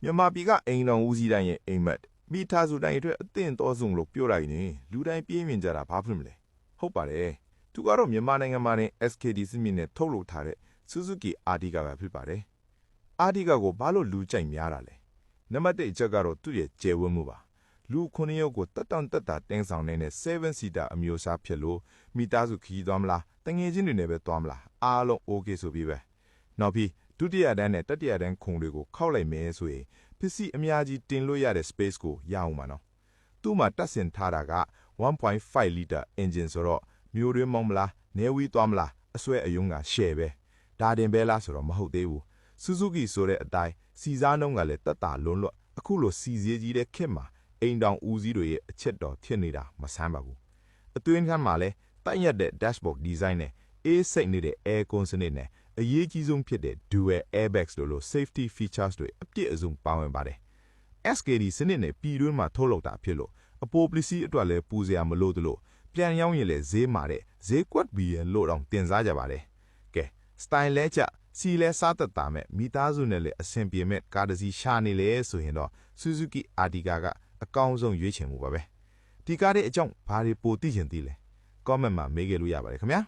မြန်မာပြည်ကအိမ်တော်ဦးစီးတိုင်းရဲ့အိမ်မက်မိသားစုတိုင်းအတွက်အသင့်တော်ဆုံးလို့ပြောလိုက်ရင်လူတိုင်းပြင်းမြင်ကြတာဘာဖြစ်မလဲဟုတ်ပါတယ်သူကတော့မြန်မာနိုင်ငံမှာနေ SKD စနစ်နဲ့ထုတ်လုပ်ထားတဲ့ Suzuki Artiga ပဲဖြစ်ပါတယ် Artiga ကိုဘာလို့လူကြိုက်များတာလဲနံပါတ်1အချက်ကတော့သူ့ရဲ့ကျယ်ဝန်းမှုပါလူ9ယောက်ကိုတက်တောင့်တက်တာတင်းဆောင်နေတဲ့7 seater အမျိုးအစားဖြစ်လို့မိသားစုခရီးသွားမလားတငယ်ချင်းတွေနဲ့ပဲသွားမလားအားလုံး okay ဆိုပြီးပဲနောက်ပြီးဒုတိယတန်းနဲ့တတိယတန်းခုံတွေကိုခောက်လိုက်မယ်ဆိုရင်ပစ္စည်းအများကြီးတင်လို့ရတဲ့ space ကိုရအောင်ပါနော်သူ့မှာတက်ဆင်ထားတာက 1.5 liter engine ဆိုတော့မျိုးရင်းမောင်းမလားနေဝီးသွားမလားအစွဲအယုံက share ပဲဒါတင်ပဲလားဆိုတော့မဟုတ်သေးဘူး Suzuki ဆိုတဲ့အတိုင်းစီစားနှုန်းကလည်းတက်တာလွန်းလွတ်အခုလိုစီစည်းကြီးတဲ့ခက်မှာအိမ်တောင်ဦးစီးတွေရဲ့အချက်တော်ဖြစ်နေတာမဆန်းပါဘူးအတွင်းခန်းမှာလည်းတိုက်ရက်တဲ့ dashboard design နဲ့အေးစိတ်နေတဲ့ air con စနစ်နဲ့အရေးကြီးဆုံးဖြစ်တဲ့ dual airbags လို့ safety features တွေအပြည့်အစုံပါဝင်ပါတယ် SKD စနစ်နဲ့ပြည်တွင်းမှာထုတ်လုပ်တာဖြစ်လို့အပိုပစ္စည်းအတွက်လည်းပူစရာမလိုသလိုပြန်ရောင်းရင်လည်းဈေးမာတဲ့ဈေးကွက်ဘီရန်လို့တော့တင်စားကြပါတယ်ကဲ style လဲကျစီလဲစားသက်တာမဲ့မိသားစုနဲ့လည်းအဆင်ပြေမဲ့ကားတစ်စီးရှာနေလေဆိုရင်တော့ Suzuki Artiga ကအကောင်းဆုံးရွေးချယ်မှုပါပဲဒီကားရဲ့အကြောင်းဘာတွေပိုသိချင်သေးလဲ comment မှာမေးခဲ့လို့ရပါတယ်ခင်ဗျာ